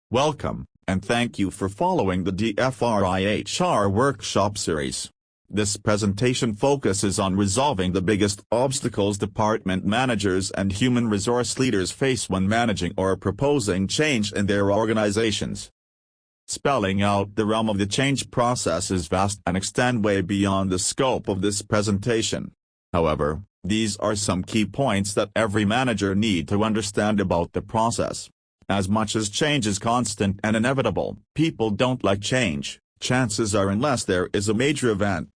Welcome, and thank you for following the DFRIHR Workshop Series. This presentation focuses on resolving the biggest obstacles department managers and human resource leaders face when managing or proposing change in their organizations. Spelling out the realm of the change process is vast and extend way beyond the scope of this presentation. However, these are some key points that every manager need to understand about the process. As much as change is constant and inevitable, people don't like change. Chances are, unless there is a major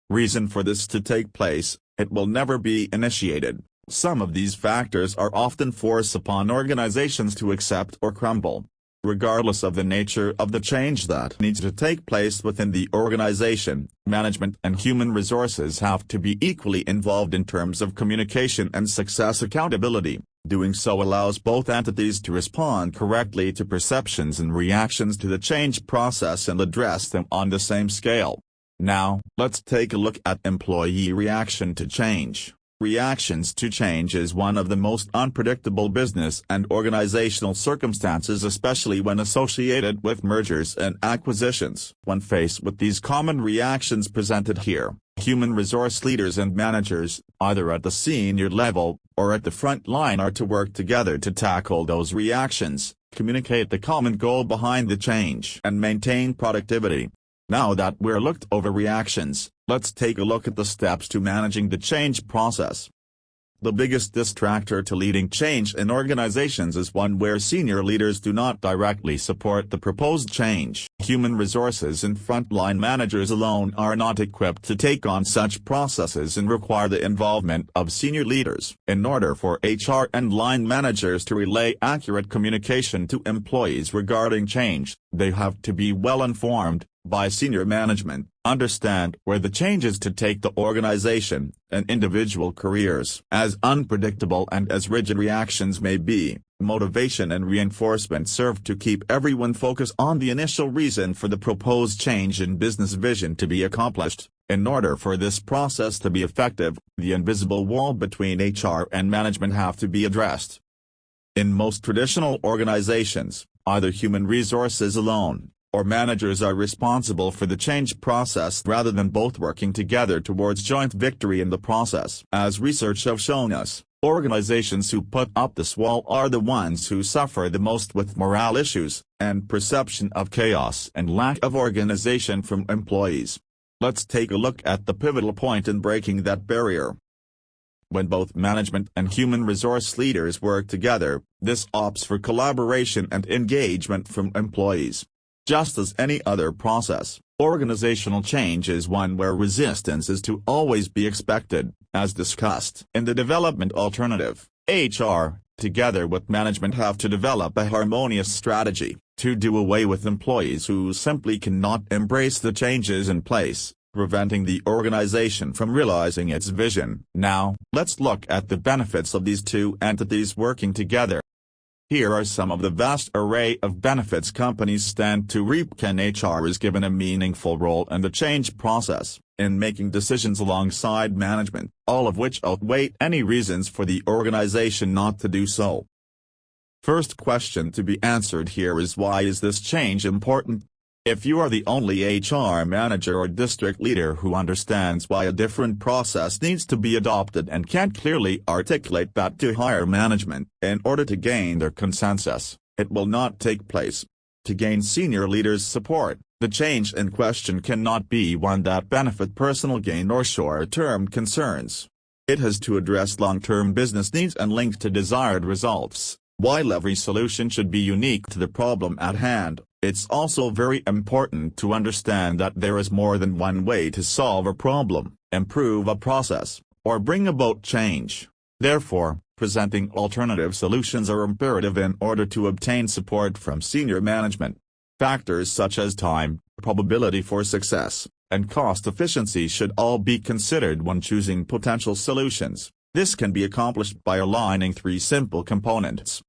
reason for this to take place, it will never be initiated. Some of these factors are often forced upon organizations to accept or crumble. Regardless of the nature of the change that needs to take place within the organization, management and human resources have to be equally involved in terms of communication and success accountability. Doing so allows both entities to respond correctly to perceptions and reactions to the change process and address them on the same scale. Now, let's take a look at employee reaction to change. Reactions to change is one of the most unpredictable business and organizational circumstances, especially when associated with mergers and acquisitions. When faced with these common reactions presented here, human resource leaders and managers, either at the senior level or at the front line, are to work together to tackle those reactions, communicate the common goal behind the change, and maintain productivity. Now that we're looked over reactions, let's take a look at the steps to managing the change process. The biggest distractor to leading change in organizations is one where senior leaders do not directly support the proposed change. Human resources and frontline managers alone are not equipped to take on such processes and require the involvement of senior leaders. In order for HR and line managers to relay accurate communication to employees regarding change, they have to be well informed by senior management, understand where the changes to take the organization and individual careers. As unpredictable and as rigid reactions may be, motivation and reinforcement serve to keep everyone focused on the initial reason for the proposed change in business vision to be accomplished. In order for this process to be effective, the invisible wall between HR and management have to be addressed. In most traditional organizations, either human resources alone or managers are responsible for the change process rather than both working together towards joint victory in the process. As research has shown us, organizations who put up this wall are the ones who suffer the most with morale issues and perception of chaos and lack of organization from employees. Let's take a look at the pivotal point in breaking that barrier. When both management and human resource leaders work together, this opts for collaboration and engagement from employees. Just as any other process, organizational change is one where resistance is to always be expected. As discussed in the development alternative, HR, together with management, have to develop a harmonious strategy to do away with employees who simply cannot embrace the changes in place, preventing the organization from realizing its vision. Now, let's look at the benefits of these two entities working together. Here are some of the vast array of benefits companies stand to reap when HR is given a meaningful role in the change process, in making decisions alongside management, all of which outweigh any reasons for the organization not to do so. First question to be answered here is, why is this change important? If you are the only HR manager or district leader who understands why a different process needs to be adopted and can't clearly articulate that to higher management in order to gain their consensus, it will not take place. To gain senior leaders' support, the change in question cannot be one that benefits personal gain or short-term concerns. It has to address long-term business needs and link to desired results. While every solution should be unique to the problem at hand, it's also very important to understand that there is more than one way to solve a problem, improve a process, or bring about change. Therefore, presenting alternative solutions are imperative in order to obtain support from senior management. Factors such as time, probability for success, and cost efficiency should all be considered when choosing potential solutions. This can be accomplished by aligning three simple components.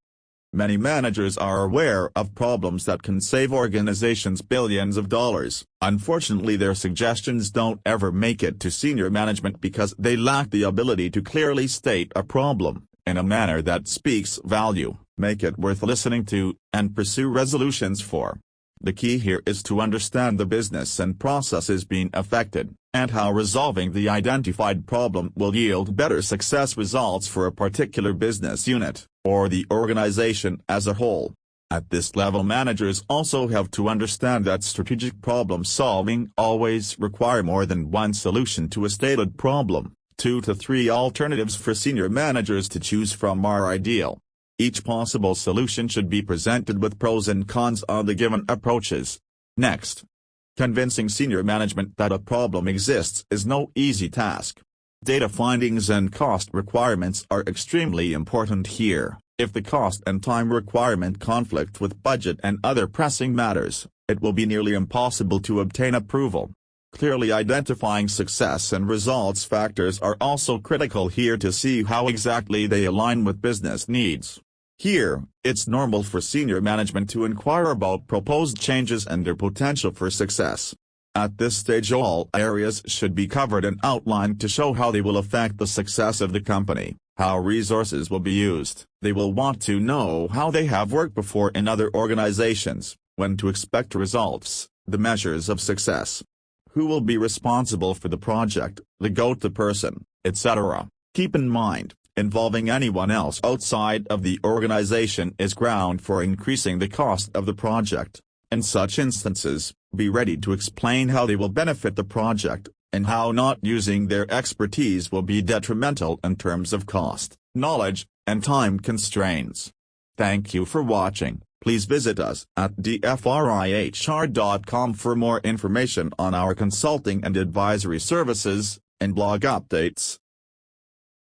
Many managers are aware of problems that can save organizations billions of dollars. Unfortunately, their suggestions don't ever make it to senior management because they lack the ability to clearly state a problem in a manner that speaks value. Make it worth listening to, and pursue resolutions for. The key here is to understand the business and processes being affected, and how resolving the identified problem will yield better success results for a particular business unit, or the organization as a whole. At this level, managers also have to understand that strategic problem solving always requires more than one solution to a stated problem. 2 to 3 alternatives for senior managers to choose from are ideal. Each possible solution should be presented with pros and cons on the given approaches. Next, convincing senior management that a problem exists is no easy task. Data findings and cost requirements are extremely important here. If the cost and time requirement conflict with budget and other pressing matters, it will be nearly impossible to obtain approval. Clearly identifying success and results factors are also critical here to see how exactly they align with business needs. Here, it's normal for senior management to inquire about proposed changes and their potential for success. At this stage, all areas should be covered and outlined to show how they will affect the success of the company, how resources will be used. They will want to know how they have worked before in other organizations, when to expect results, the measures of success, who will be responsible for the project, the go-to person, etc. Keep in mind, involving anyone else outside of the organization is ground for increasing the cost of the project. In such instances, be ready to explain how they will benefit the project, and how not using their expertise will be detrimental in terms of cost, knowledge, and time constraints. Thank you for watching. Please visit us at DFRIHR.com for more information on our consulting and advisory services, and blog updates.